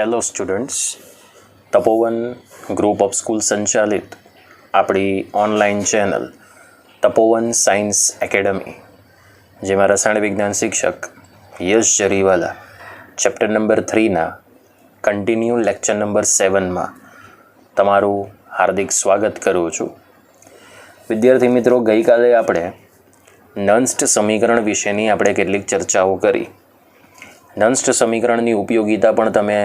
Hello students, Tapovan group of school સંચાલિત આપણી online channel Tapovan science academy, જેમાં રસાયણ વિજ્ઞાન શિક્ષક યશ જરીવાલા ચેપ્ટર નંબર 3ના કન્ટિન્યુ લેક્ચર નંબર 7માં તમારું હાર્દિક સ્વાગત કરું છું. વિદ્યાર્થી મિત્રો, ગઈકાલે આપણે નંસ્ટ સમીકરણ વિશેની આપણે કેટલીક ચર્ચાઓ કરી. નંસ્ટ સમીકરણની ઉપયોગિતા પણ તમે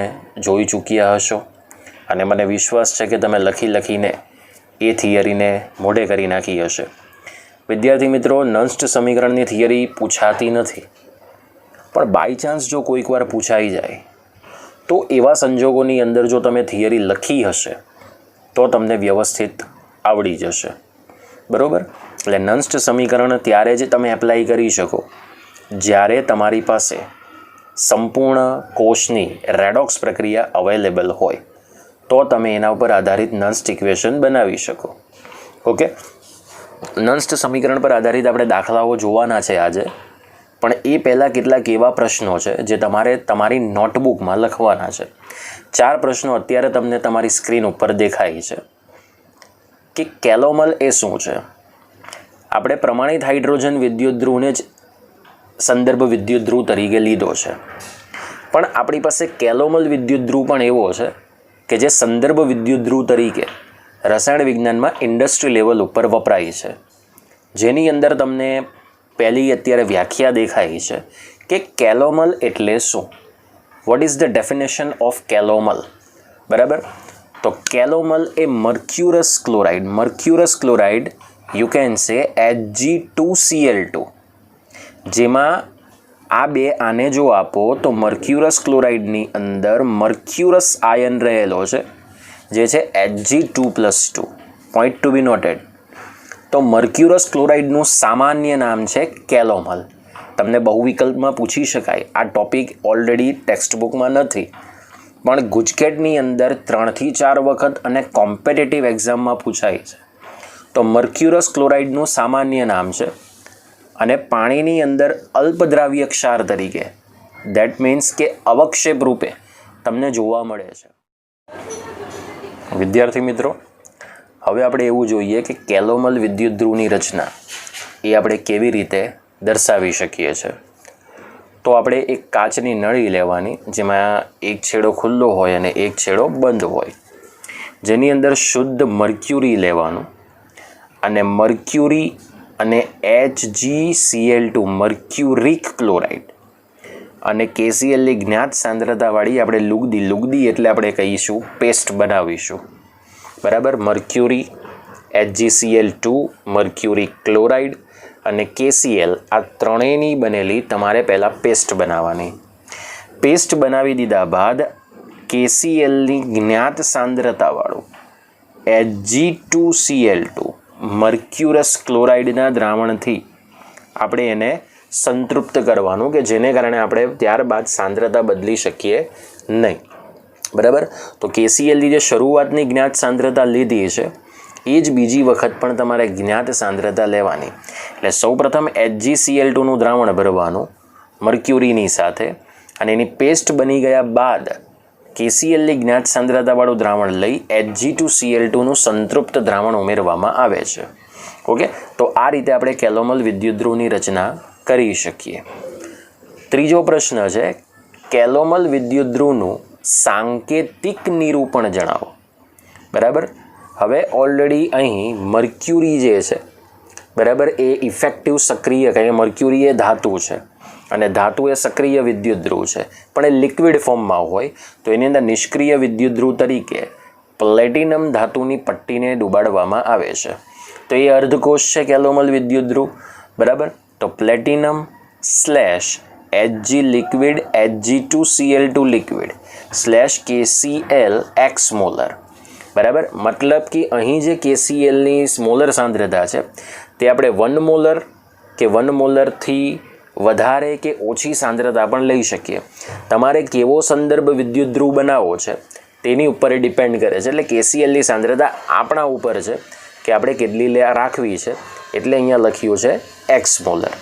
જોઈ ચૂક્યા હશો અને મને વિશ્વાસ છે કે તમે લખીને એ થિયરીને મોઢે કરી નાખી હશે. વિદ્યાર્થી મિત્રો, નંસ્ટ સમીકરણની થિયરી પૂછાતી નથી, પણ બાય ચાન્સ જો કોઈક વાર પૂછાઈ જાય તો એવા સંજોગોની અંદર જો તમે થિયરી લખી હશે તો તમને વ્યવસ્થિત આવડી જશે. બરાબર? એટલે નંસ્ટ સમીકરણ ત્યારે જ તમે એપ્લાય કરી શકો જ્યારે તમારી પાસે સંપૂર્ણ કોષની રેડોક્સ પ્રક્રિયા અવેલેબલ હોય, તો તમે એના ઉપર આધારિત નંસ્ટ ઇક્વેશન બનાવી શકો. ઓકે, નંસ્ટ સમીકરણ પર આધારિત આપણે દાખલાઓ જોવાના છે આજે, પણ એ પહેલાં કેટલાક એવા પ્રશ્નો છે જે તમારે તમારી નોટબુકમાં લખવાના છે. 4 પ્રશ્નો અત્યારે તમને તમારી સ્ક્રીન ઉપર દેખાય છે કે કેલોમલ એ શું છે. આપણે પ્રમાણિત હાઇડ્રોજન વિદ્યુત ધ્રુવને જ સંદર્ભ વિદ્યુત ધ્રુવ તરીકે લીધો છે, પણ આપણી પાસે કેલોમલ વિદ્યુત ધ્રુવ પણ એવો છે કે જે સંદર્ભ વિદ્યુત ધ્રુવ તરીકે રસાયણ વિજ્ઞાનમાં ઇન્ડસ્ટ્રી લેવલ ઉપર વપરાય છે, જેની અંદર તમને પહેલી અત્યારે વ્યાખ્યા દેખાય છે કે કેલોમલ એટલે શું. What is the definition of calomel? બરાબર? તો કેલોમલ એ mercurous chloride you can say Hg2Cl2, જેમાં આ બે આને જો આપો તો મર્ક્યુરસ ક્લોરાઇડની અંદર મર્ક્યુરસ આયન રહેલો છે જે છે Hg2+2. પોઈન્ટ ટુ બી નોટેડ. તો મર્ક્યુરસ ક્લોરાઇડનું સામાન્ય નામ છે કેલોમલ. તમને બહુ વિકલ્પમાં પૂછી શકાય. આ ટોપિક ઓલરેડી ટેક્સ્ટબુકમાં નથી, પણ ગુજકેટની અંદર 3 થી 4 વખત અને કોમ્પિટિટિવ એક્ઝામમાં પૂછાય છે. તો મર્ક્યુરસ ક્લોરાઇડનું સામાન્ય નામ છે અને પાણીની અંદર અલ્પદ્રાવ્ય ક્ષાર તરીકે, દેટ મીન્સ કે અવક્ષેપ રૂપે તમને જોવા મળે છે. વિદ્યાર્થી મિત્રો, હવે આપણે એવું જોઈએ કે કેલોમલ વિદ્યુત ધ્રુવની રચના એ આપણે કેવી રીતે દર્શાવી શકીએ છીએ. તો આપણે એક કાચની નળી લેવાની, જેમાં એક છેડો ખુલ્લો હોય અને એક છેડો બંધ હોય, જેની અંદર શુદ્ધ મર્ક્યુરી લેવાનું અને મર્ક્યુરી અને HgCl2 મર્ક્યુરિક ક્લોરાઇડ અને KClની જ્ઞાત સાંદ્રતાવાળી આપણે લુગદી એટલે આપણે કહીશું પેસ્ટ બનાવીશું. બરાબર? મર્ક્યુરી, HgCl2 મર્ક્યુરિક ક્લોરાઇડ અને KCl, આ ત્રણેયની બનેલી તમારે પહેલાં પેસ્ટ બનાવવાની. પેસ્ટ બનાવી દીધા બાદ KClની જ્ઞાત સાંદ્રતાવાળું Hg2Cl2 મર્ક્યુરસ ક્લોરાઇડના દ્રાવણથી આપણે એને સંતૃપ્ત કરવાનું, કે જેને કારણે આપણે ત્યારબાદ સાંદ્રતા બદલી શકીએ નહીં. બરાબર? તો KClની જે શરૂઆતની જ્ઞાત સાંદ્રતા લીધી છે એ જ બીજી વખત પણ તમારે જ્ઞાત સાંદ્રતા લેવાની. એટલે સૌપ્રથમ HgCl2નું દ્રાવણ ભરવાનું મર્ક્યુરીની સાથે, અને એની પેસ્ટ બની ગયા બાદ KClની જ્ઞાત સાંદ્રતાવાળું દ્રાવણ લઈ Hg2Cl2નું સંતૃપ્ત દ્રાવણ ઉમેરવામાં આવે છે. ઓકે, તો આ રીતે આપણે કેલોમલ વિદ્યુત ધ્રુવની રચના કરી શકીએ. ત્રીજો પ્રશ્ન છે, કેલોમલ વિદ્યુત ધ્રુવનું સાંકેતિક નિરૂપણ જણાવો. બરાબર? હવે ઓલરેડી અહીં મર્ક્યુરી જે છે, બરાબર, એ ઇફેક્ટિવ સક્રિય, કારણ કે મર્ક્યુરી એ ધાતુ છે અને ધાતુ એ સક્રિય વિદ્યુત ધ્રુવ છે, પણ એ લિક્વિડ ફોર્મમાં હોય તો એની અંદર નિષ્ક્રિય વિદ્યુત ધ્રુવ તરીકે પ્લેટિનમ ધાતુની પટ્ટીને ડૂબાડવામાં આવે છે. તો એ અર્ધકોષ છે કેલોમલ વિદ્યુત ધ્રુવ. બરાબર? તો platinum /Hg liquid Hg2Cl2 liquid /KCl x molar. બરાબર? મતલબ કે અહીં જે KClની સ્મોલર સાંદ્રતા છે તે આપણે 1 મોલર કે 1 મોલરથી વધારે કે ઓછી સાંદ્રતા પણ લઈ શકીએ. તમારે કેવો સંદર્ભ વિદ્યુત ધ્રુવ બનાવવો છે તેની ઉપર એ ડિપેન્ડ કરે છે. એટલે KClની સાંદ્રતા આપણા ઉપર છે કે આપણે કેટલી રાખવી છે, એટલે અહીંયા લખ્યું છે x મોલર.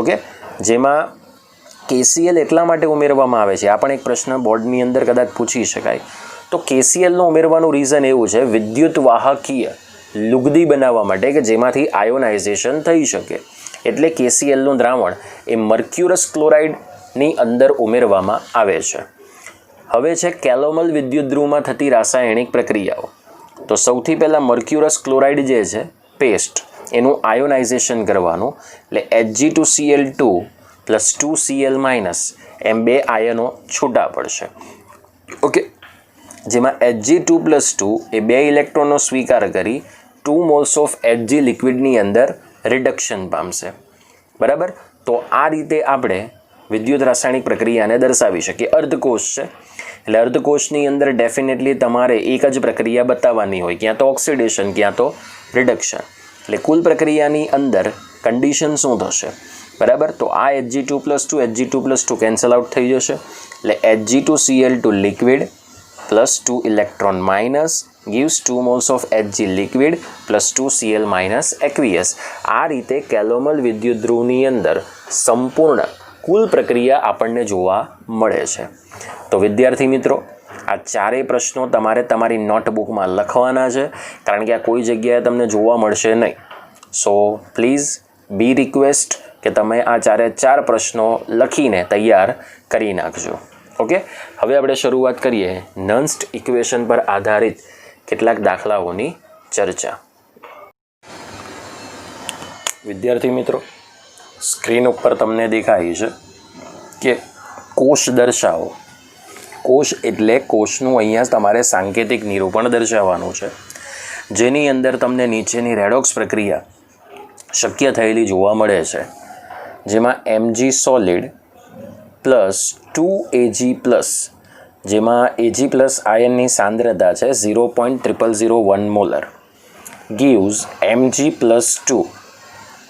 ઓકે, જેમાં KCl એટલા માટે ઉમેરવામાં આવે છે, આ પણ એક પ્રશ્ન બોર્ડની અંદર કદાચ પૂછી શકાય. તો KClનું ઉમેરવાનું રીઝન એવું છે, વિદ્યુત વાહકીય લુગદી બનાવવા માટે કે જેમાંથી આયોનાઇઝેશન થઈ શકે. એટલે KClનું દ્રાવણ એ મર્ક્યુરસ ક્લોરાઇડની અંદર ઉમેરવામાં આવે છે. હવે છે કેલોમલ વિદ્યુતધ્રુવમાં થતી રાસાયણિક પ્રક્રિયાઓ. તો સૌથી પહેલાં મર્ક્યુરસ ક્લોરાઇડ જે છે પેસ્ટ એનું આયોનાઇઝેશન કરવાનું, એટલે Hg2Cl2 + 2Cl- એમ 2 આયનો છૂટા પડશે. ઓકે, જેમાં Hg2+2 એ 2 ઇલેક્ટ્રોનનો સ્વીકાર કરી 2 મોલ્સ ઓફ Hg લિક્વિડની અંદર રિડક્શન પામશે. બરાબર, તો આ રીતે આપણે વિદ્યુત રાસાયણિક પ્રક્રિયાને દર્શાવી શકીએ. અર્ધકોષ છે એટલે અર્ધકોષની અંદર ડેફિનેટલી તમારે એક જ પ્રક્રિયા બતાવવાની હોય, ક્યાં તો ઓક્સિડેશન ક્યાં તો રિડક્શન. એટલે કુલ પ્રક્રિયાની અંદર કન્ડિશન શું થશે? બરાબર, તો આ Hg2+2 Hg2+2 કેન્સલ આઉટ થઈ જશે. એટલે Hg2Cl2 liquid + 2 electron minus gives 2 moles of Hg liquid + 2Cl- aqueous. આ રીતે કેલોમલ વિદ્યુતધ્રુવની અંદર સંપૂર્ણ કુલ પ્રક્રિયા આપણને જોવા મળે છે. તો વિદ્યાર્થી મિત્રો, આ ચારેય પ્રશ્નો તમારે તમારી નોટબુકમાં લખવાના છે, કારણ કે આ કોઈ જગ્યાએ તમને જોવા મળશે નહીં. સો પ્લીઝ બી રિક્વેસ્ટ કે તમે આ 4 પ્રશ્નો લખીને તૈયાર કરી નાખજો. ઓકે, હવે આપણે શરૂઆત કરીએ નન્સ્ટ ઇક્વેશન પર આધારિત કેટલાક દાખલાઓની ચર્ચા. વિદ્યાર્થી મિત્રો, સ્ક્રીન ઉપર તમને દેખાય છે કે કોષ દર્શાવો. કોષ એટલે કોષનું અહીંયા તમારે સાંકેતિક નિરૂપણ દર્શાવવાનું છે, જેની અંદર તમને નીચેની રેડોક્સ પ્રક્રિયા શક્ય થયેલી જોવા મળે છે, જેમાં Mg સોલિડ + 2Ag+, જેમાં Ag+ આયનની સાંદ્રતા છે 0.0001 મોલર, gives Mg+2,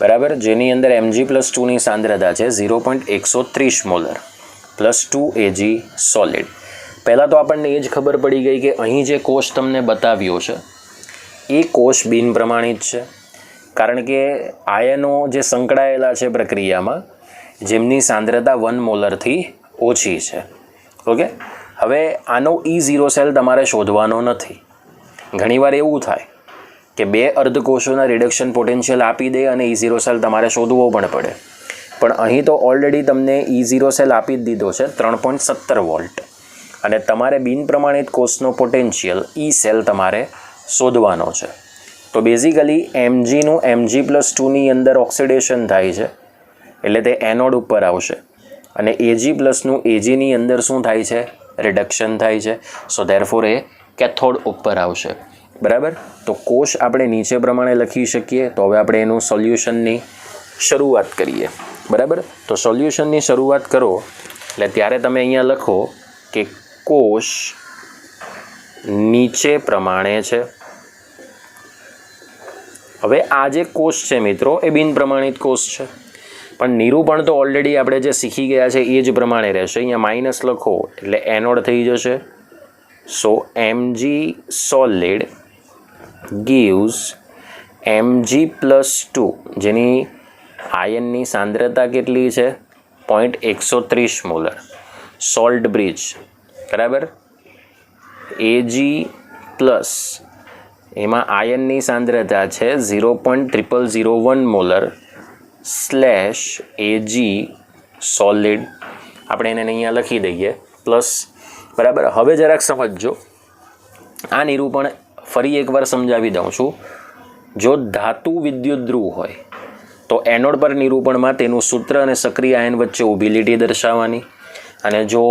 બરાબર, જેની અંદર Mg+2ની સાંદ્રતા છે 0.130 મોલર + 2Ag સોલિડ. પહેલાં તો આપણને એ જ ખબર પડી ગઈ કે અહીં જે કોષ તમને બતાવ્યો છે એ કોષ બિન પ્રમાણિત છે, કારણ કે આયનો જે સંકળાયેલા છે પ્રક્રિયામાં જેમની સાંદ્રતા 1 મોલરથી ઓછી છે. ઓકે, હવે આનો E0 સેલ તમારે શોધવાનો નથી. ઘણીવાર એવું થાય કે 2 અર્ધકોષોના રિડક્શન પોટેન્શિયલ આપી દે અને E0 સેલ તમારે શોધવો પણ પડે. પણ અહીં તો ઓલરેડી તમને E0 સેલ આપી જ દીધો છે 3.17 વોલ્ટ, અને તમારે બિન પ્રમાણિત કોષનો પોટેન્શિયલ E સેલ તમારે શોધવાનો છે. તો બેઝિકલી Mgનું Mg+2ની અંદર ઓક્સિડેશન થાય છે, એટલે તે એનોડ ઉપર આવશે, અને Ag+નું Agની અંદર શું થાય છે? રિડક્શન થાય છે. સો ધેરફોર એ કેથોડ ઉપર આવશે. બરાબર, તો કોષ આપણે નીચે પ્રમાણે લખી શકીએ. તો હવે આપણે એનું સોલ્યુશનની શરૂઆત કરીએ. બરાબર, તો સોલ્યુશનની શરૂઆત કરો એટલે ત્યારે તમે અહીંયા લખો કે કોષ નીચે પ્રમાણે છે. હવે આ જે કોષ છે મિત્રો એ બિન પ્રમાણિત કોષ છે, પણ નિરૂપણ તો ઓલરેડી આપણે જે શીખી ગયા છે એ જ પ્રમાણે રહેશે. અહીંયા માઇનસ લખો એટલે એનોડ થઈ જશે. સો Mg સોલિડ gives Mg+2, જેની આયનની સાંદ્રતા કેટલી છે? 0.130 મોલર. સોલ્ટ બ્રિજ, બરાબર. Ag+, એમાં આયનની સાંદ્રતા છે 0.0001 મોલર / Ag સોલિડ. આપણે એને અહીંયા લખી દઈએ પ્લસ. બરાબર, હવે જરાક સમજજો. આ નિરૂપણ ફરી એકવાર સમજાવી દઉં છું. જો ધાતુ વિદ્યુત ધ્રુવ હોય તો એનોડ પર નિરૂપણમાં તેનું સૂત્ર અને સક્રિય આયન વચ્ચે ઊભી લીટી દર્શાવવાની, અને જો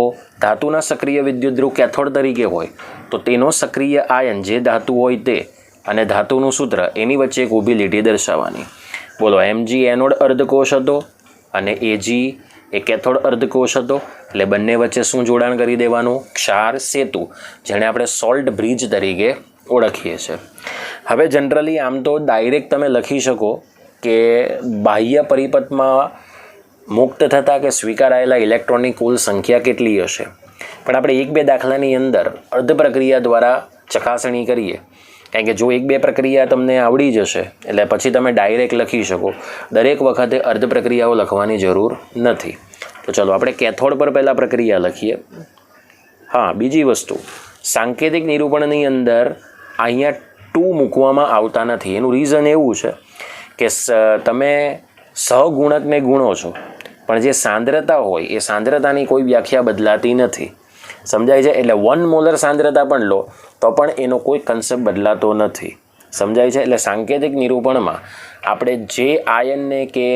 ધાતુના સક્રિય વિદ્યુત ધ્રુવ કેથોડ તરીકે હોય તો તેનો સક્રિય આયન જે ધાતુ હોય તે અને ધાતુનું સૂત્ર એની વચ્ચે એક ઊભી લીટી દર્શાવવાની. બોલો, Mg એનોડ અર્ધકોષ હતો અને Ag એ કેથોડ અર્ધકોષ હતો, એટલે બંને વચ્ચે શું જોડાણ કરી દેવાનું? ક્ષાર સેતુ, જેને આપણે સોલ્ટ બ્રિજ તરીકે ઓળખીએ છીએ. હવે જનરલી આમ તો ડાયરેક્ટ તમે લખી શકો કે બાહ્ય પરિપથમાં મુક્ત થતા કે સ્વીકારાયેલા ઇલેક્ટ્રોનની કુલ સંખ્યા કેટલી હશે, પણ આપણે 1-2 દાખલાની અંદર અર્ધ પ્રક્રિયા દ્વારા ચકાસણી કરીએ. કારણ કે જો 1-2 પ્રક્રિયા તમને આવડી જશે એટલે પછી તમે ડાયરેક્ટ લખી શકો. દરેક વખતે અર્ધ પ્રક્રિયાઓ લખવાની જરૂર નથી. તો ચલો આપણે કેથોડ પર પહેલાં પ્રક્રિયા લખીએ. હા, બીજી વસ્તુ, સાંકેતિક નિરૂપણની અંદર અહીંયા 2 મૂકવામાં આવતા નથી. એનું રીઝન એવું છે કે તમે સહગુણકને ગુણો છો, પણ જે સાંદ્રતા હોય એ સાંદ્રતાની કોઈ વ્યાખ્યા બદલાતી નથી. સમજાય છે? એટલે 1 મોલર સાંદ્રતા પણ લો તો પણ એનો કોઈ કન્સેપ્ટ બદલાતો નથી. સમજાય છે? એટલે સાંકેતિક નિરૂપણમાં આપણે જે આયનને કે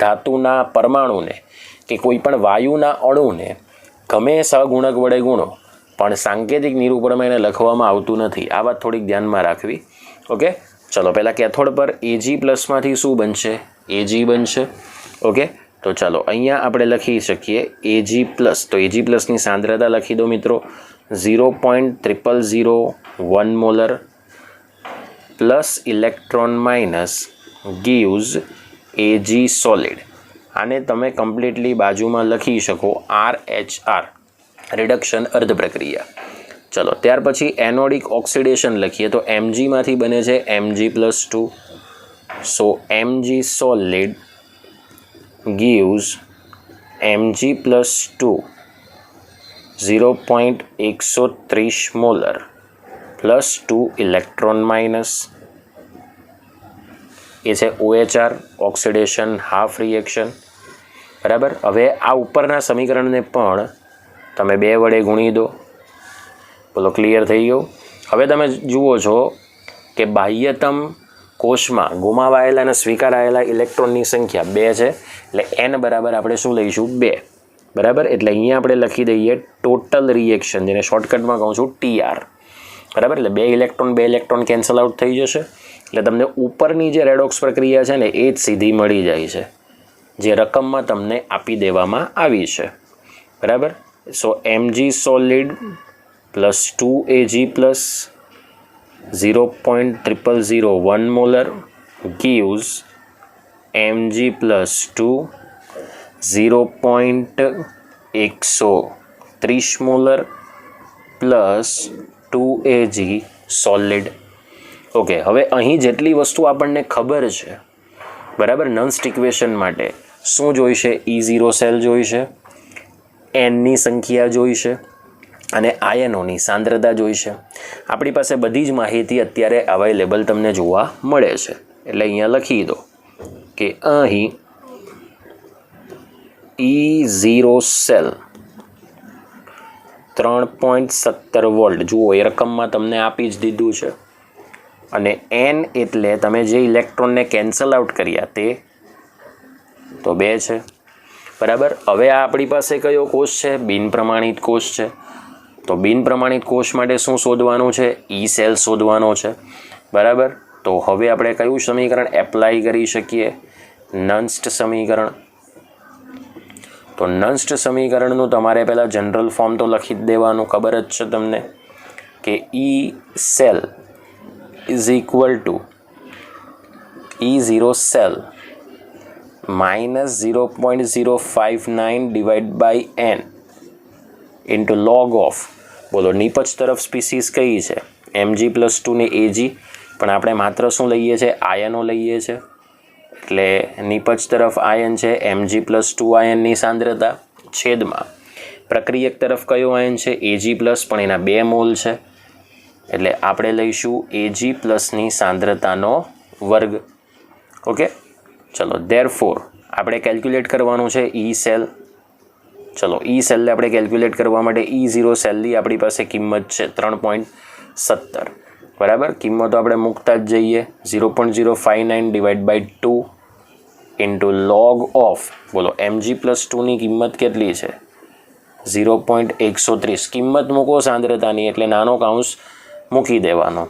ધાતુના પરમાણુને કે કોઈ પણ વાયુના અણુને ગમે સહગુણક વડે ગુણો, પણ સાંકેતિક નિરૂપણમાં એને લખવામાં આવતું નથી. આ વાત થોડીક ધ્યાનમાં રાખવી. ઓકે, ચલો પહેલાં કેથોડ પર Ag પ્લસમાંથી શું બનશે? Ag બનશે. ઓકે, તો ચાલો અહીંયા આપણે લખી શકીએ Ag પ્લસ. તો Ag પ્લસની સાંદ્રતા લખી દો મિત્રો, 0.0001 molar plus electron minus gives Ag solid. આને તમે કમ્પ્લીટલી બાજુમાં લખી શકો RHR, રિડક્શન અર્ધ પ્રક્રિયા. ચલો ત્યાર પછી એનોડિક ઓક્સિડેશન લખીએ તો Mgમાંથી બને છે Mg+2. So Mg solid gives Mg+2 0.130 molar plus 2 electron minus. એ છે OHR, ઓક્સિડેશન હાફ રિએક્શન. બરાબર. હવે આ ઉપરના સમીકરણને પણ તમે 2 વડે ગુણી દો. બોલો, ક્લિયર થઈ ગયું? હવે તમે જુઓ છો કે બાહ્યતમ કોષમાં ગુમાવાયેલા અને સ્વીકારાયેલા ઇલેક્ટ્રોનની સંખ્યા 2 છે. એટલે n બરાબર આપણે શું લઈશું? 2. બરાબર. એટલે અહીંયા આપણે લખી દઈએ ટોટલ રિએક્શન, જેને શોર્ટકટમાં કહું છું TR. બરાબર. એટલે 2 ઇલેક્ટ્રોન કેન્સલ આઉટ થઈ જશે. એટલે તમને ઉપરની જે રેડોક્સ પ્રક્રિયા છે ને એ જ સીધી મળી જાય છે, જે રકમમાં તમને આપી દેવામાં આવી છે. બરાબર. સો Mg solid plus 2Ag plus 0.0001 molar gives Mg+2 0.130 molar plus 2Ag solid. Okay, હવે અહીં જેટલી વસ્તુ આપણને ખબર છે, બરાબર, નન્સ્ટ ઇક્વેશન માટે શું જોઈશે? E0 સેલ જોઈશે, nની સંખ્યા જોઈશે અને આયનોની સાંદ્રતા જોઈશે. આપણી પાસે બધી જ માહિતી અત્યારે અવેલેબલ તમને જોવા મળે છે. એટલે અહીંયા લખી દો કે અહીં E0 સેલ 3.17 વોલ્ટ, જુઓ એ રકમમાં તમને આપી જ દીધું છે. અને n એટલે તમે જે ઇલેક્ટ્રોનને કેન્સલ આઉટ કર્યા તે તો 2 છે. બરાબર. હવે આ આપણી પાસે કયો કોષ છે? બિન પ્રમાણિત કોષ છે. તો બિન પ્રમાણિત કોષ માટે શું શોધવાનું છે? E સેલ શોધવાનો છે. બરાબર. તો હવે આપણે કયું સમીકરણ એપ્લાય કરી શકીએ? નન્સ્ટ સમીકરણ. તો નન્સ્ટ સમીકરણનું તમારે પહેલાં જનરલ ફોર્મ તો લખી જ દેવાનું, ખબર જ છે તમને કે E cell is equal to E0 cell minus 0.059 divided by n into log of, બોલો નીપજ તરફ સ્પીસીસ કઈ છે? Mg+2 ને Ag, પણ આપણે માત્ર શું લઈએ છીએ? આયનો લઈએ છીએ. એટલે નીપજ તરફ આયન છે Mg+2 આયનની સાંદ્રતા, છેદમાં પ્રક્રિયક તરફ કયો આયન છે? Ag+, પણ એના 2 મોલ છે. એટલે આપણે લઈશું Ag+ની સાંદ્રતાનો વર્ગ. ઓકે, ચલો ધેરફોર આપણે કેલ્ક્યુલેટ કરવાનું છે E સેલ. ચલો E સેલને આપણે કેલ્ક્યુલેટ કરવા માટે E0 સેલની આપણી પાસે કિંમત છે 3.17. બરાબર. કિંમતો આપણે મૂકતા જ જઈએ. 0.059 divide by 2 into log of, બોલો Mg+2ની કિંમત કેટલી છે? 0.130. કિંમત મૂકો સાંદ્રતાની એટલે નાનો કાઉન્સ મૂકી દેવાનો,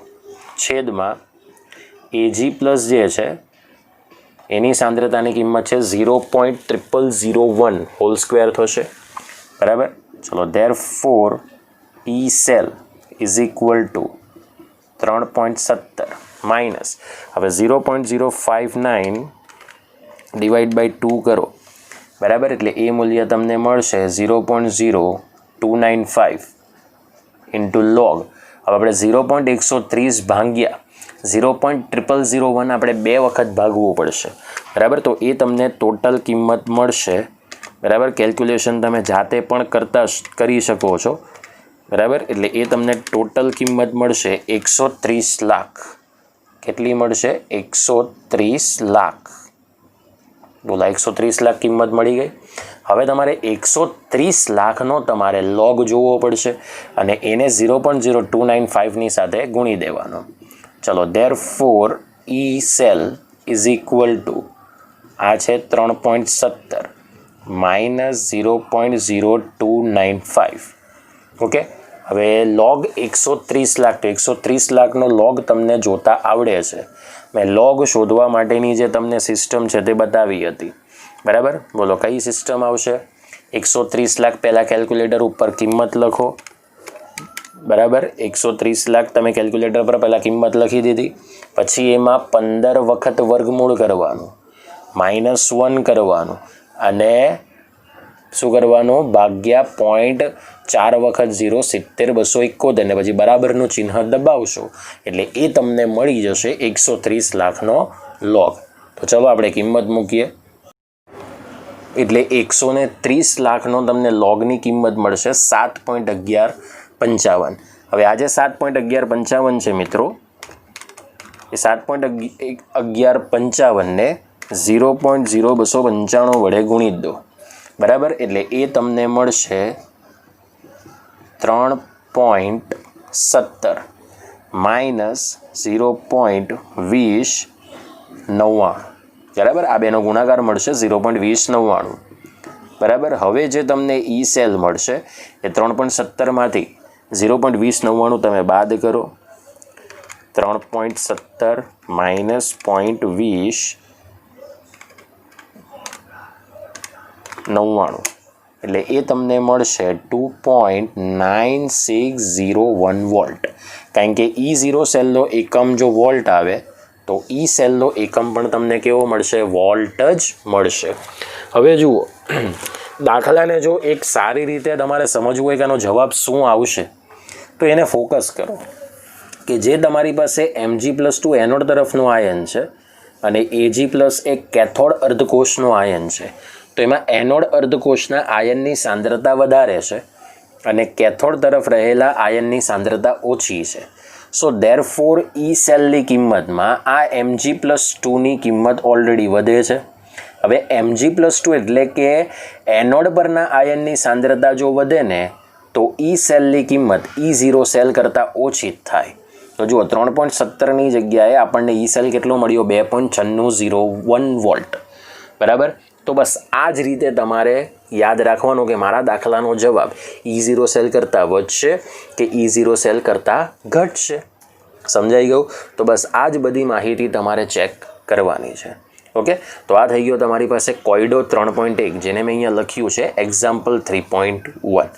છેદમાં Ag પ્લસ જે છે એની સાંદ્રતાની કિંમત છે 0.0001 હોલ સ્ક્વેર થશે. બરાબર. ચલો therefore E cell is equal two 3.17 minus, હવે 0.059 ડિવાઈડ બાય 2 કરો. બરાબર. એટલે એ મૂલ્ય તમને મળશે 0.0295 ઇન્ટુ લોગ. હવે આપણે 0.130 ભાગ્યા 0.0001 આપણે 2 વખત ભાગવું પડશે. બરાબર. તો એ તમને ટોટલ કિંમત મળશે. બરાબર. કેલ્ક્યુલેશન તમે જાતે પણ કરી શકો છો, બરાબર. એટલે એ તમને ટોટલ કિંમત મળશે 130 લાખ. કેટલી મળશે? 130 લાખ. બોલા, 130 લાખ કિંમત મળી ગઈ. હવે તમારે 130 લાખનો તમારે લોગ જોવો પડશે અને એને 0.0295ની સાથે ગુણી દેવાનો. ચલો, therefore E cell is equal two આ છે 3.17 માઇનસ 0.0295. ઓકે. હવે લોગ 130 લાખ, તો 130 લાખનો લોગ તમને જોતા આવડે છે. મેં લોગ શોધવા માટેની જે તમને સિસ્ટમ છે તે બતાવી હતી, બરાબર. બોલો, કઈ સિસ્ટમ આવશે? 130 લાખ પહેલાં કેલ્ક્યુલેટર ઉપર કિંમત લખો, બરાબર. 130 લાખ તમે કેલ્ક્યુલેટર પર પહેલાં કિંમત લખી દીધી, પછી એમાં 15 વખત વર્ગમૂળ કરવાનું, -1 કરવાનું અને શું કરવાનું? ભાગ્યા 0.4 વખત 0, 70, 271 અને પછી બરાબરનું ચિહ્ન દબાવશો એટલે એ તમને મળી જશે 130 લાખનો લોગ. તો ચલો આપણે કિંમત મૂકીએ. એટલે 130 લાખનો તમને લોગની કિંમત મળશે 7.1155. હવે આ જે 7.1155 છે મિત્રો, એ 7.1155ને 0.0295 વડે ગુણી દો, બરાબર. એટલે એ તમને મળશે 3.17 માઇનસ 0.2099, બરાબર. આ બેનો ગુણાકાર મળશે 0.2099, બરાબર. હવે જે તમને ઈ સેલ મળશે એ 3.17માંથી 0.2099 તમે બાદ કરો. 3.17 માઇનસ 0.2099 એટલે એ તમને મળશે 2.9601 વોલ્ટ. કારણ કે E0 સેલનો એકમ જો વોલ્ટ આવે તો ઈ સેલનો એકમ પણ તમને કેવો મળશે? વોલ્ટ જ મળશે. હવે જુઓ, દાખલાને જો એક સારી રીતે તમારે સમજવું હોય કે આનો જવાબ શું આવશે તો એને ફોકસ કરો કે જે તમારી પાસે Mg+2 એનોડ તરફનો આયન છે અને Ag+ એક કેથોડ અર્ધકોષનો આયન છે, તો એમાં એનોડ અર્ધકોષના આયનની સાંદ્રતા વધારે છે અને કેથોડ તરફ રહેલા આયનની સાંદ્રતા ઓછી છે. સો ધેરફોર ઈ સેલની કિંમતમાં આ Mg+2ની કિંમત ઓલરેડી વધે છે. હવે Mg+2 એટલે કે એનોડ પરના આયનની સાંદ્રતા જો વધે ને તો ઈ સેલની કિંમત E0 સેલ કરતાં ઓછી જ થાય. તો જુઓ, 3.17ની જગ્યાએ આપણને ઈ સેલ કેટલો મળ્યો? 2.9601 વોલ્ટ, બરાબર. તો બસ આ જ રીતે તમારે યાદ રાખવાનું કે મારા દાખલાનો જવાબ E0 સેલ કરતાં વધશે કે E0 સેલ કરતાં ઘટશે. સમજાઈ ગયું? તો બસ આ જ બધી માહિતી તમારે ચેક કરવાની છે. ઓકે. તો આ થઈ ગયો તમારી પાસે કોયડો 3.1, જેને મેં અહીંયા લખ્યું છે એક્ઝામ્પલ 3.1.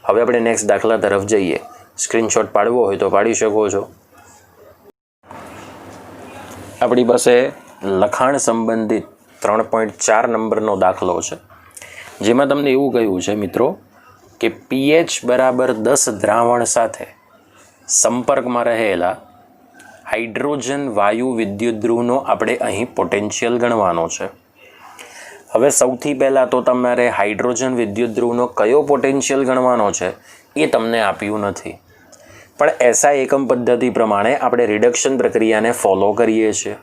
હવે આપણે નેક્સ્ટ દાખલા તરફ જઈએ. સ્ક્રીનશોટ પાડવો હોય તો પાડી શકો છો. આપણી પાસે લખાણ સંબંધિત 3.4 નંબરનો દાખલો છે, જેમાં તમને એવું કહ્યું છે મિત્રો કે pH બરાબર 10 દ્રાવણ સાથે સંપર્કમાં રહેલા હાઇડ્રોજન વાયુ વિદ્યુત ધ્રુવનો આપણે અહીં પોટેન્શિયલ ગણવાનો છે. હવે સૌથી પહેલાં તો તમારે હાઇડ્રોજન વિદ્યુત ધ્રુવનો કયો પોટેન્શિયલ ગણવાનો છે એ તમને આપ્યું નથી, પણ એસઆઈ એકમ પદ્ધતિ પ્રમાણે આપણે રિડક્શન પ્રક્રિયાને ફોલો કરીએ છીએ.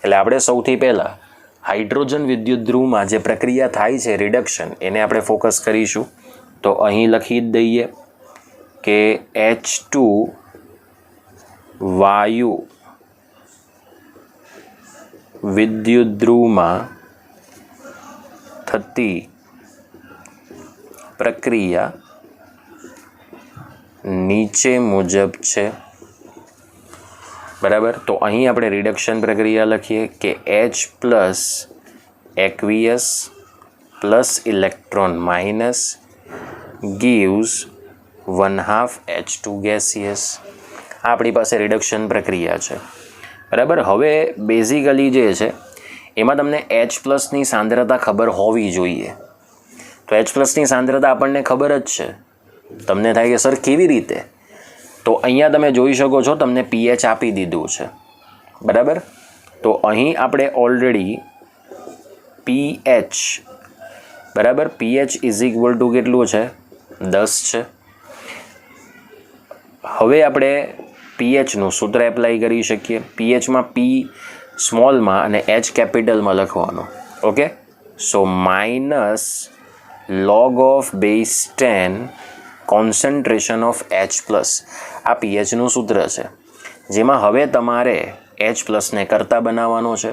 એટલે આપણે સૌથી પહેલાં હાઇડ્રોજન વિદ્યુત ધ્રુવમાં જે પ્રક્રિયા થાય છે રિડક્શન, એને આપણે ફોકસ કરીશું. તો અહીં લખી દઈએ કે H2 વાયુ વિદ્યુત ધ્રુવમાં થતી પ્રક્રિયા નીચે મુજબ છે, બરાબર. તો અહીં આપણે રિડક્શન પ્રક્રિયા લખીએ કે H plus aqueous plus electron minus gives 1/2 H2 gaseous. આ આપણી પાસે રિડક્શન પ્રક્રિયા છે, બરાબર. હવે બેઝિકલી જે છે એમાં તમને H+ની સાંદ્રતા ખબર હોવી જોઈએ. તો H+ની સાંદ્રતા આપણને ખબર જ છે. તમને થાય કે સર કેવી રીતે? તો અહીંયા તમે જોઈ શકો છો, તમને pH આપી દીધું છે, બરાબર. તો અહીં આપણે ઓલરેડી pH બરાબર. pH ઇઝ ઇક્વલ ટુ કેટલું છે? 10 છે. હવે આપણે pHનું સૂત્ર એપ્લાય કરી શકીએ. pHમાં p સ્મોલમાં અને h કેપિટલમાં લખવાનું. Okay, so minus log of base 10 concentration of H plus. આ pHનું સૂત્ર છે, જેમાં હવે તમારે H પ્લસને કરતા બનાવવાનો છે.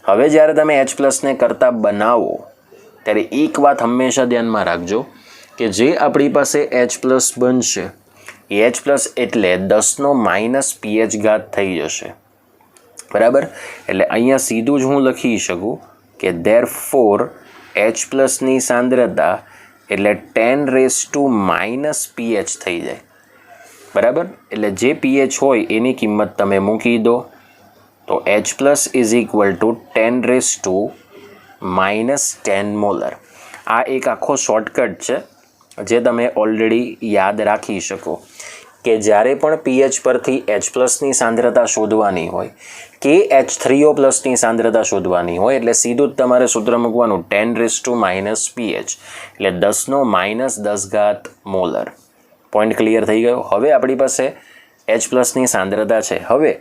હવે જ્યારે તમે H પ્લસને કરતા બનાવો ત્યારે એક વાત હંમેશા ધ્યાનમાં રાખજો કે જે આપણી પાસે H પ્લસ બનશે એ H પ્લસ એટલે 10નો માઇનસ pH ઘાત થઈ જશે. બરાબર. એટલે અહીંયા સીધું જ હું લખી શકું કે ધેરફોર H પ્લસની સાંદ્રતા એટલે 10⁻⁻ pH થઈ જાય. બરાબર. એટલે જે pH હોય એની કિંમત તમે મૂકી દો તો H plus is equal two 10⁻10 molar. આ એક આખો શોર્ટકટ છે જે તમે ઓલરેડી યાદ રાખી શકો કે જ્યારે પણ pH પરથી H પ્લસની સાંદ્રતા શોધવાની હોય કે H3O પ્લસની સાંદ્રતા શોધવાની હોય એટલે સીધું જ તમારે સૂત્ર મૂકવાનું 10⁻⁻ pH એટલે 10⁻10 મોલર. પોઈન્ટ ક્લિયર થઈ ગયો. હવે આપણી પાસે H પ્લસની સાંદ્રતા છે. હવે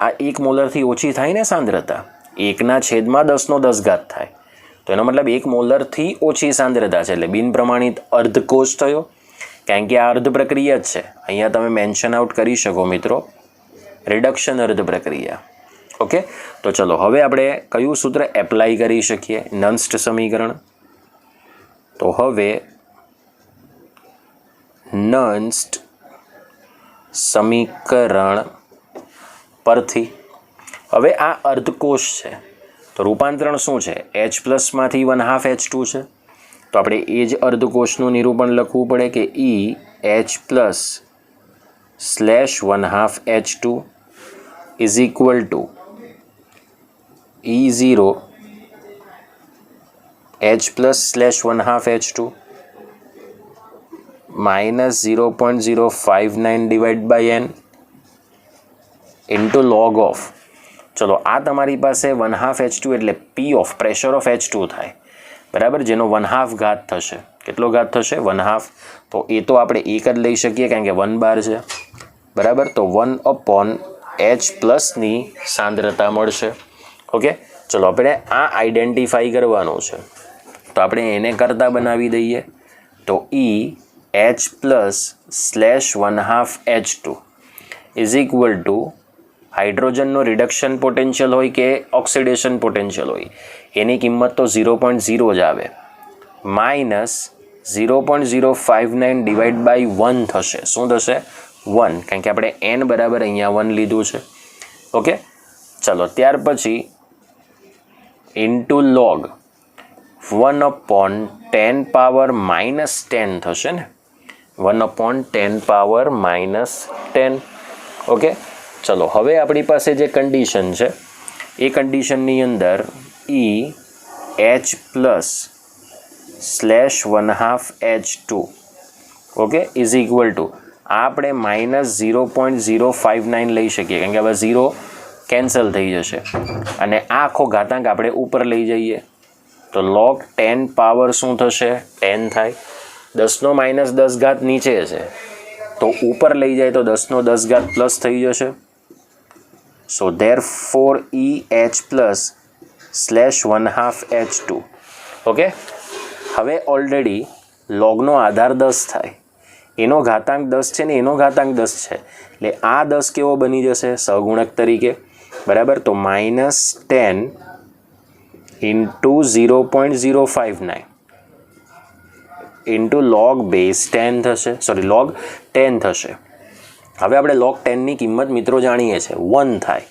આ 1 મોલરથી ઓછી થાય ને સાંદ્રતા, 1/10 થાય, તો એનો મતલબ 1 મોલરથી ઓછી સાંદ્રતા છે એટલે બિનપ્રમાણિત અર્ધકોષ થયો, કારણ કે આ અર્ધ પ્રક્રિયા જ છે. અહીંયા તમે મેન્શન આઉટ કરી શકો મિત્રો, રિડક્શન અર્ધ પ્રક્રિયા. ઓકે, તો ચલો હવે આપણે કયું સૂત્ર એપ્લાય કરી શકીએ? નન્સ્ટ સમીકરણ. તો હવે નન્સ્ટ સમીકરણ પરથી હવે આ અર્ધકોષ છે તો રૂપાંતરણ શું છે? H પ્લસમાંથી 1/2 H2 છે, તો આપણે એ જ અર્ધકોષનું નિરૂપણ લખવું પડે કે EH plus /1/2 H2 is equal to E0 H plus /1/2 H2 minus 0.059 divide by n into log of. ચલો આ તમારી પાસે 1/2 H2 એટલે P of pressure of H2 થાય. બરાબર, જેનો 1/2 ઘાત થશે. કેટલો ઘાત થશે? 1/2. તો એ તો આપણે એક જ લઈ શકીએ કારણ કે 1 બાર છે. બરાબર, તો 1/H પ્લસની સાંદ્રતા મળશે. ઓકે, ચલો આપણે આ આઈડેન્ટિફાઈ કરવાનું છે તો આપણે એને કરતા બનાવી દઈએ. તો EH plus /1/2 H2 is equal to હાઇડ્રોજનનો રિડક્શન પોટેન્શિયલ હોય કે ઓક્સિડેશન પોટેન્શિયલ હોય એની કિંમત તો 0.0 જ આવે, માઇનસ 0.059 ડિવાઇડ બાય 1 થશે. શું થશે? 1, કારણ કે આપણે n બરાબર અહીંયા 1 લીધું છે. ઓકે, ચલો ત્યાર પછી ઇન્ટુ લોગ 1/10 પાવર -10 થશે ને, 1/10 પાવર -10. ઓકે, ચલો હવે આપણી પાસે જે કન્ડિશન છે એ કન્ડિશનની અંદર EH plus /1/2 H2 okay is equal two આપણે -0.059 લઈ શકીએ કારણ કે હવે 0 કેન્સલ થઈ જશે અને આ આખો ઘાતાંક આપણે ઉપર લઈ જઈએ તો log 10 પાવર શું થશે? 10 થાય. 10નો -10 ઘાત નીચે છે તો ઉપર લઈ જાય તો 10નો 10 ઘાત પ્લસ થઈ જશે. સો therefore EH plus /1/2 H2. Okay, હવે ઓલરેડી લોગનો આધાર 10 થાય, એનો ઘાતાંક 10 છે ને એનો ઘાતાંક 10 છે એટલે આ 10 કેવો બની જશે? સહગુણક તરીકે. બરાબર, તો -10 ઇન્ટુ 0.059 ઇન્ટુ log બેઝ 10 થશે, સોરી log 10 થશે. હવે આપણે log 10ની કિંમત મિત્રો જાણીએ છીએ 1 થાય.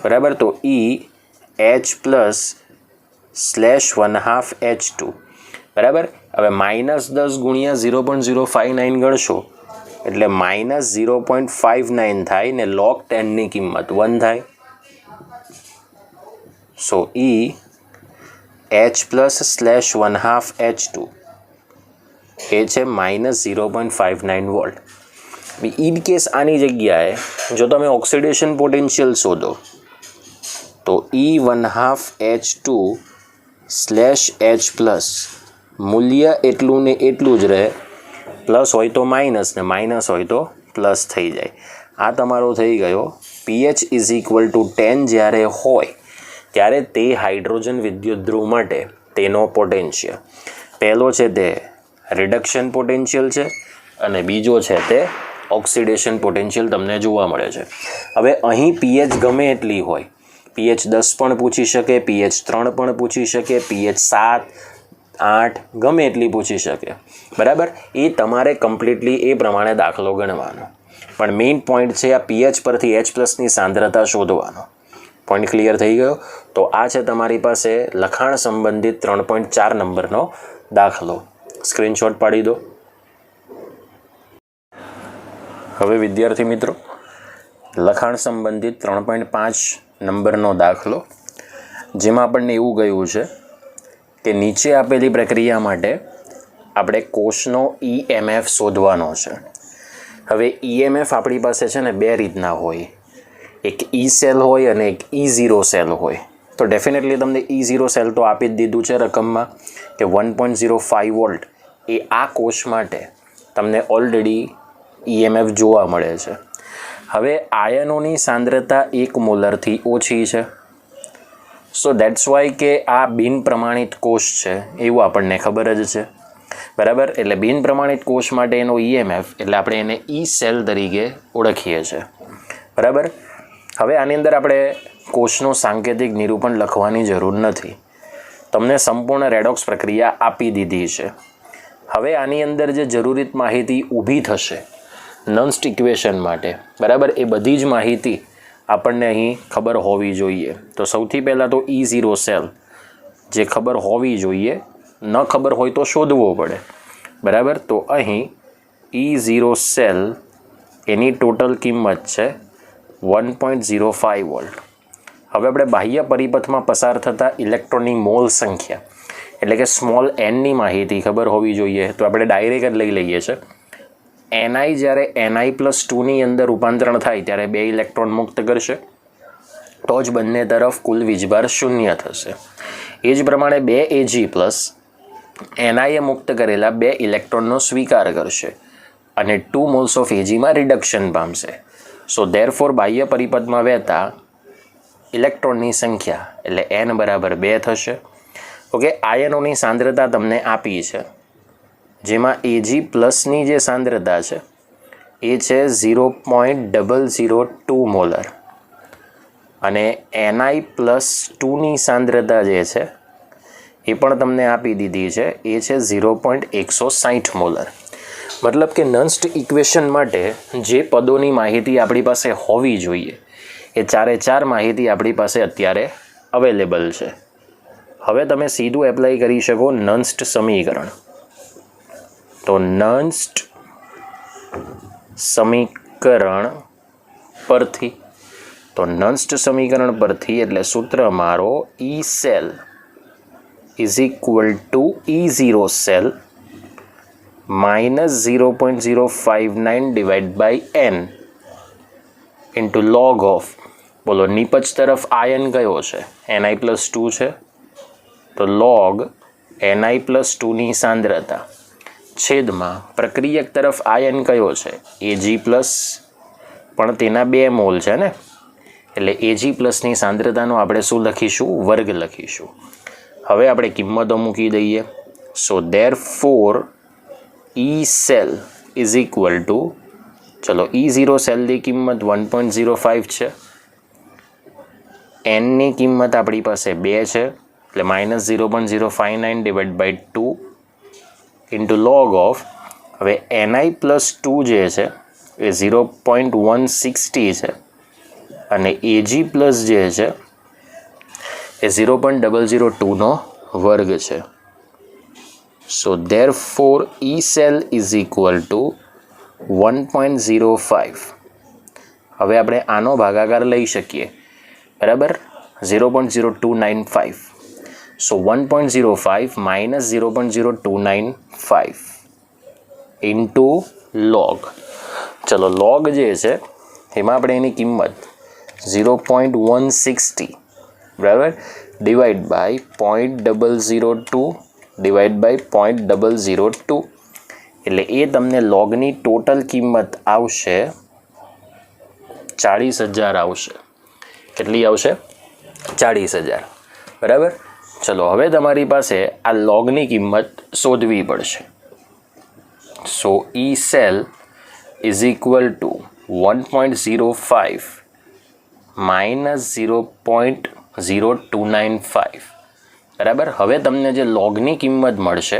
બરાબર, તો EH પ્લસ /1/2 H2. બરાબર, હવે -10 ગુણ્યા 0.059 ગણશો એટલે -0.59 થાય ને log 10ની કિંમત 1 થાય. સો EH પ્લસ /1/2 H2 એ છે -0.59 વોલ્ટ. ઇન કેસ આની જગ્યાએ જો તમે ઓક્સિડેશન પોટેન્શિયલ શોધો તો E1/2 H2 /h પ્લસ મૂલ્ય એટલું ને એટલું જ રહે, પ્લસ હોય તો માઇનસ ને માઇનસ હોય તો પ્લસ થઈ જાય. આ તમારો થઈ ગયો pH ઇઝ ઇક્વલ ટુ 10 જ્યારે હોય ત્યારે તે હાઇડ્રોજન વિદ્યુતધ્રુવ માટે તેનો પોટેન્શિયલ. પહેલો છે તે રિડક્શન પોટેન્શિયલ છે અને બીજો છે તે ઓક્સિડેશન પોટેન્શિયલ તમને જોવા મળે છે. હવે અહીં pH ગમે એટલી હોય, pH 10 પણ પૂછી શકે, pH 3 પણ પૂછી શકે, pH 7, 8 ગમે એટલી પૂછી શકે, બરાબર. એ તમારે કમ્પ્લીટલી એ પ્રમાણે દાખલો ગણવાનો, પણ મેઇન પોઈન્ટ છે આ pH પરથી H+ની સાંદ્રતા શોધવાનો. પોઈન્ટ ક્લિયર થઈ ગયો? તો આ છે તમારી પાસે લખાણ સંબંધિત 3.4 નંબરનો દાખલો. સ્ક્રીનશોટ પાડી દો. હવે વિદ્યાર્થી મિત્રો, લખાણ સંબંધિત 3.5 નંબરનો દાખલો, જેમાં આપણને એવું કહ્યું છે કે નીચે આપેલી પ્રક્રિયા માટે આપણે કોષનો EMF શોધવાનો છે. હવે EMF આપણી પાસે છે ને બે રીતના હોય, એક E સેલ હોય અને એક E0 સેલ હોય. તો ડેફિનેટલી તમને E0 સેલ તો આપી જ દીધું છે રકમમાં કે 1.05 વોલ્ટ એ આ કોષ માટે તમને ઓલરેડી EMF જોવા મળે છે. હવે આયનોની સાંદ્રતા 1 મોલરથી ઓછી છે. સો દેટ્સ વાય કે આ બિન પ્રમાણિત કોષ છે એવું આપણને ખબર જ છે, બરાબર. એટલે બિન પ્રમાણિત કોષ માટે એનો EMF એટલે આપણે એને E સેલ તરીકે ઓળખીએ છીએ, બરાબર. હવે આની અંદર આપણે કોષનું સાંકેતિક નિરૂપણ લખવાની જરૂર નથી, તમને સંપૂર્ણ રેડોક્સ પ્રક્રિયા આપી દીધી છે. હવે આની અંદર જે જરૂરિયાત માહિતી ઊભી થશે નન્સ્ટ ઇક્વેશન માટે, બરાબર, એ બધી જ માહિતી આપણને અહીં ખબર હોવી જોઈએ. તો સૌથી પહેલાં તો E0 સેલ જે ખબર હોવી જોઈએ, ન ખબર હોય તો શોધવો પડે, બરાબર. તો અહીં E0 સેલ એની ટોટલ કિંમત છે 1.05 વોલ્ટ. હવે આપણે બાહ્ય પરિપથમાં પસાર થતા ઇલેક્ટ્રોનની મોલ સંખ્યા એટલે કે સ્મોલ nની માહિતી ખબર હોવી જોઈએ. તો આપણે ડાયરેક્ટ જ લઈ લઈએ છીએ. Ni જ્યારે Ni+2ની અંદર રૂપાંતરણ થાય ત્યારે 2 ઇલેક્ટ્રોન મુક્ત કરશે, તો જ બંને તરફ કુલ વીજભાર 0 થશે. એ જ પ્રમાણે 2Ag+ Ni એ મુક્ત કરેલા 2 ઇલેક્ટ્રોનનો સ્વીકાર કરશે અને 2 મોલ્સ ઓફ Agમાં રિડક્શન પામશે. સો ધેરફોર બાહ્ય પરિપથમાં વહેતા ઇલેક્ટ્રોનની સંખ્યા એટલે n બરાબર 2 થશે. ઓકે, આયનોની સાંદ્રતા તમને આપી છે, જેમાં Ag+ની જે સાંદ્રતા છે એ છે 0.002 મોલર અને Ni+2ની સાંદ્રતા જે છે એ પણ તમને આપી દીધી છે, એ છે 0.160 મોલર. મતલબ કે નન્સ્ટ ઇક્વેશન માટે જે પદોની માહિતી આપણી પાસે હોવી જોઈએ એ ચારે ચાર માહિતી આપણી પાસે અત્યારે અવેલેબલ છે. હવે તમે સીધું એપ્લાય કરી શકો નન્સ્ટ સમીકરણ. તો નન્સ્ટ સમીકરણ પરથી એટલે સૂત્ર મારો E cell is equal to E0 cell minus 0.059 divide by n into log of, બોલો નિપજ તરફ આયન કયો છે? Ni+2 છે, તો લોગ Ni+2ની સાંદ્રતા છેદમાં પ્રક્રિયક તરફ આયન કયો છે? Ag+, પણ તેના 2 મોલ છે ને, એટલે Ag+ની સાંદ્રતાનો આપણે શું લખીશું? વર્ગ લખીશું. હવે આપણે કિંમતો મૂકી દઈએ. So therefore E cell is equal to, ચલો E0 સેલની કિંમત 1.05 છે, nની કિંમત આપણી પાસે 2 છે એટલે minus 0.059 divide by 2 into log of, હવે Ni+2 જે છે એ 0.160 છે અને Ag+ જે છે એ 0.002નો વર્ગ છે. So therefore E cell is equal to 1.05. હવે આપણે આનો ભાગાકાર લઈ શકીએ, બરાબર, 0.0295. So 1.05 minus 0.0295 into log. ચલો લોગ જે છે એમાં આપણે એની કિંમત 0.160, બરાબર, ડિવાઈડ બાય 0.002 ડિવાઈડ બાય 0.002 એટલે એ તમને લોગની ટોટલ કિંમત આવશે 40,000 આવશે. કેટલી આવશે? 40,000. બરાબર. ચલો હવે તમારી પાસે આ લોગની કિંમત શોધવી પડશે. So E cell is equal to 1.05 minus 0.0295. બરાબર. હવે તમને જે લોગની કિંમત મળશે,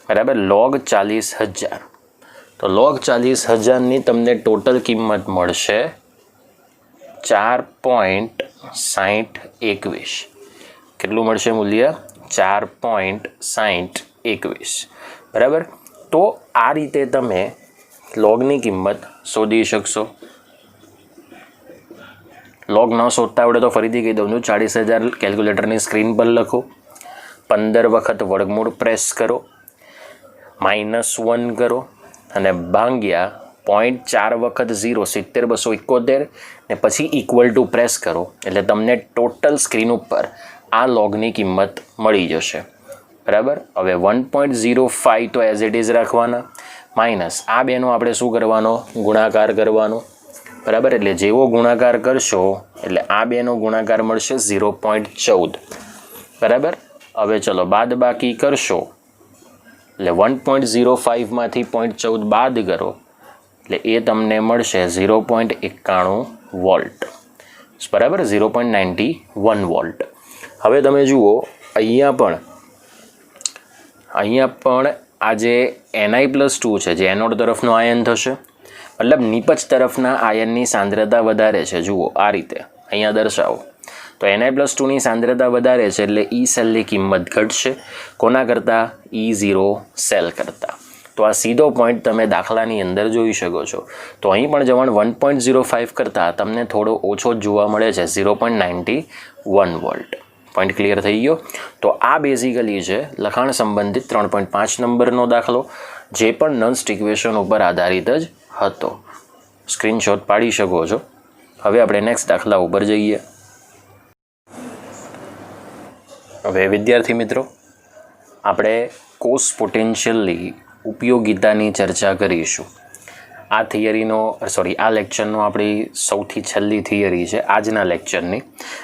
બરાબર, લોગ 40,000. તો લોગ 40,000ની તમને ટોટલ કિંમત મળશે 4.6021. કેટલું મળશે મૂલ્ય? 4.6021. બરાબર. તો આ રીતે તમે લોગની કિંમત શોધી શકશો. લોગ ન શોધતા આવડે તો ફરીથી કહી દઉં છું, 40,000 કેલ્ક્યુલેટરની સ્ક્રીન પર લખો, 15 વખત વર્ગમૂળ પ્રેસ કરો, -1 કરો અને ભાગ્યા 0.4 વખત 0 70,271 ને પછી ઇક્વલ ટુ પ્રેસ કરો એટલે તમને ટોટલ સ્ક્રીન ઉપર આ લોગની કિંમત મળી જશે. બરાબર. હવે 1.05 તો એઝ ઇટ ઇઝ રાખવાના, માઇનસ આ બેનો આપણે શું કરવાનો? ગુણાકાર કરવાનો. બરાબર. એટલે જેવો ગુણાકાર કરશો એટલે આ બેનો ગુણાકાર મળશે 0.14. બરાબર. હવે ચલો બાદ બાકી કરશો એટલે 1.05માંથી 0.14 બાદ કરો એટલે એ તમને મળશે 0.91 વોલ્ટ. બરાબર. 0.91 વોલ્ટ. હવે તમે જુઓ અહીંયા પણ આ જે Ni+2 છે, જે એનોડ તરફનો આયન થશે, મતલબ નિપજ તરફના આયનની સાંદ્રતા વધારે છે. જુઓ આ રીતે અહીંયા દર્શાવો તો Ni+2ની સાંદ્રતા વધારે છે એટલે ઈ સેલની કિંમત ઘટશે. કોના કરતાં? E0 સેલ કરતાં. તો આ સીધો પોઈન્ટ તમે દાખલાની અંદર જોઈ શકો છો. તો અહીં પણ જવાણ 1.05 કરતાં તમને થોડો ઓછો જ જોવા મળે છે, 0.91 વોલ્ટ. પોઈન્ટ ક્લિયર થઈ ગયો? તો આ બેઝિકલી છે લખાણ સંબંધિત 3.5 નંબરનો દાખલો, જે પણ નન્સ્ટ ઇક્વેશન ઉપર આધારિત જ હતો. સ્ક્રીનશોટ પાડી શકો છો. હવે આપણે નેક્સ્ટ દાખલા ઉપર જઈએ. હવે વિદ્યાર્થી મિત્રો, આપણે કોસ પોટેન્શિયલની ઉપયોગિતાની ચર્ચા કરીશું. આ આ લેક્ચરનો આપણી સૌથી છેલ્લી થિયરી છે આજના લેક્ચરની.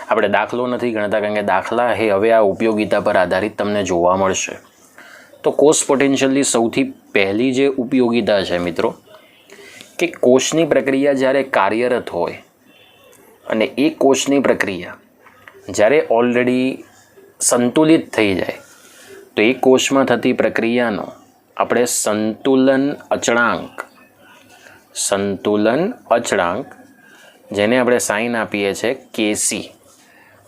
આપણે દાખલો નથી ગણતા કારણ કે દાખલા હવે આ ઉપયોગિતા પર આધારિત તમને જોવા મળશે. તો કોસ પોટેન્શિયલની સૌથી પહેલી જે ઉપયોગિતા છે મિત્રો, કે કોષની પ્રક્રિયા જ્યારે કાર્યરત હોય અને એ કોષની પ્રક્રિયા જ્યારે ઓલરેડી સંતુલિત થઈ જાય તો એ કોષમાં થતી પ્રક્રિયાનો આપણે સંતુલન અચળાંક જેને આપણે સાઇન આપીએ છીએ Kc.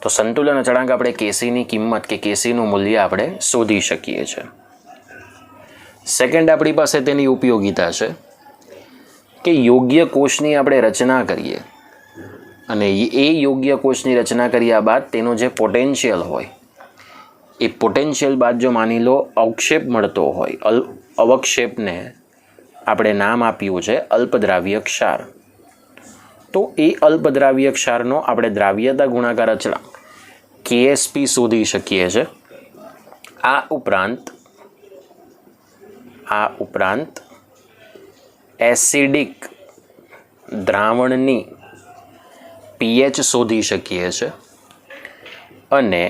તો સંતુલન અચળાંક આપણે Kcની કિંમત કે Kcનું મૂલ્ય આપણે શોધી શકીએ છીએ. સેકન્ડ આપણી પાસે તેની ઉપયોગિતા છે કે યોગ્ય કોષની આપણે રચના કરીએ અને એ યોગ્ય કોષની રચના કર્યા બાદ તેનો જે પોટેન્શિયલ હોય એ પોટેન્શિયલ બાદ જો માની લો અવક્ષેપ મળતો હોય, અવક્ષેપને આપણે નામ આપ્યું છે અલ્પદ્રાવ્ય ક્ષાર. તો એ અલ્પદ્રાવ્ય ક્ષારનો આપણે દ્રાવ્યતા ગુણાકાર અચળાંક Ksp શોધી શકીએ છીએ. આ ઉપરાંત એસિડિક દ્રાવણની pH શોધી શકીએ છીએ અને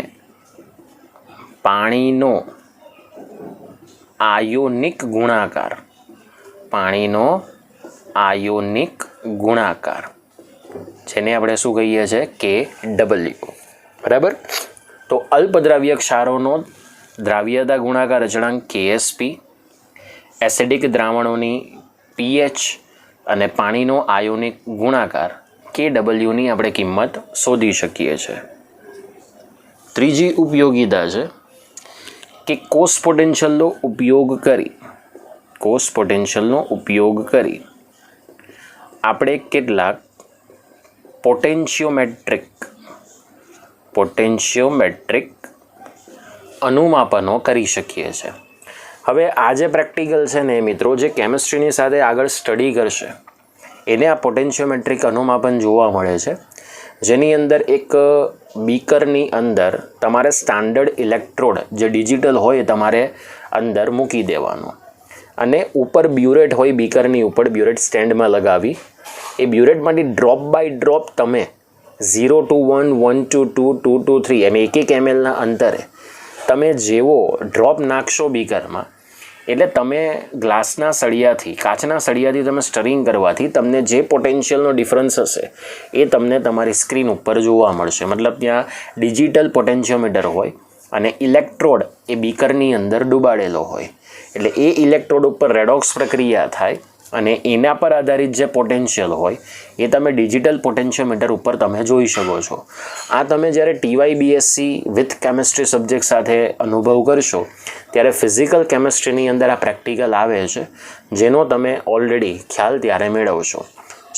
પાણીનો આયોનિક ગુણાકાર જેને આપણે શું કહીએ છીએ? Kw. બરાબર. તો અલ્પદ્રાવ્ય ક્ષારોનો દ્રાવ્યતા ગુણાકાર અચળાંક Ksp, એસિડિક દ્રાવણોની pH અને પાણીનો આયોનિક ગુણાકાર Kw ની આપણે કિંમત શોધી શકીએ છીએ. ત્રીજી ઉપયોગિતા છે કે કોસ પોટેન્શિયલનો ઉપયોગ કરી આપણે કેટલાક પોટેન્શિયોમેટ્રિક અનુમાપનો કરી શકીએ છીએ. હવે આ જે પ્રેક્ટિકલ છે ને મિત્રો, જે કેમિસ્ટ્રીની સાથે આગળ સ્ટડી કરશે એને આ પોટેન્શિયોમેટ્રિક અનુમાપન જોવા મળે છે, જેની અંદર એક બીકરની અંદર તમારે સ્ટાન્ડર્ડ ઇલેક્ટ્રોડ જે ડિજિટલ હોય એ તમારે અંદર મૂકી દેવાનો અને ઉપર બ્યુરેટ હોય બીકરની ઉપર બ્યુરેટ સ્ટેન્ડમાં લગાવી એ બ્યુરેટમાંથી ડ્રોપ બાય ડ્રોપ તમે 0 to 1, 1 to 2, 2 to 3 એમ 1 mlના અંતરે તમે જેવો ડ્રોપ નાખશો બીકરમાં એટલે તમે ગ્લાસના સળિયાથી કાચના સળિયાથી તમે સ્ટરિંગ કરવાથી તમને જે પોટેન્શિયલનો ડિફરન્સ હશે એ તમને તમારી સ્ક્રીન ઉપર જોવા મળશે. મતલબ ત્યાં ડિજિટલ પોટેન્શિયોમીટર હોય અને ઇલેક્ટ્રોડ એ બીકરની અંદર ડૂબાડેલો હોય એટલે એ ઇલેક્ટ્રોડ ઉપર રેડોક્સ પ્રક્રિયા થાય અને એના પર આધારિત જે પોટેન્શિયલ હોય એ તમે ડિજિટલ પોટેન્શિયોમીટર ઉપર તમે જોઈ શકો છો. આ તમે જ્યારે TYBSc વિથ કેમિસ્ટ્રી સબ્જેક્ટ સાથે અનુભવ કરશો ત્યારે ફિઝિકલ કેમિસ્ટ્રીની અંદર આ પ્રેક્ટિકલ આવે છે જેનો તમે ઓલરેડી ખ્યાલ ત્યારે મેળવશો.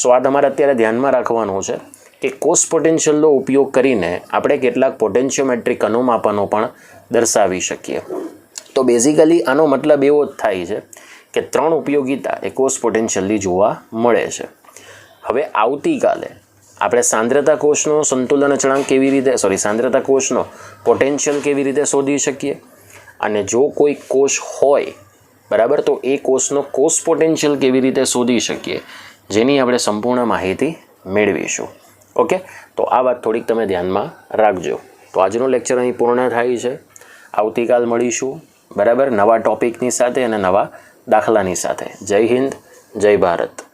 સો આ તમારે અત્યારે ધ્યાનમાં રાખવાનું છે કે કોષ પોટેન્શિયલનો ઉપયોગ કરીને આપણે કેટલાક પોટેન્શિયોમેટ્રિક અનુમાપનો પણ દર્શાવી શકીએ. તો બેઝિકલી આનો મતલબ એવો જ થાય છે કે 3 ઉપયોગિતા એ કોષ પોટેન્શિયલની જોવા મળે છે. હવે આવતીકાલે આપણે સાંદ્રતા કોષનો સંતુલન અચળાંક કેવી રીતે સાંદ્રતા કોષનો પોટેન્શિયલ કેવી રીતે શોધી શકીએ અને જો કોઈ કોષ હોય બરાબર તો એ કોષનો કોષ પોટેન્શિયલ કેવી રીતે શોધી શકીએ જેની આપણે સંપૂર્ણ માહિતી મેળવીશું. ઓકે, તો આ વાત થોડીક તમે ધ્યાનમાં રાખજો. તો આજનો લેક્ચર અહીં પૂર્ણ થાય છે. આવતીકાલ મળીશું બરાબર નવા ટૉપિકની સાથે અને નવા દાખલાની સાથે. જય હિન્દ, જય ભારત.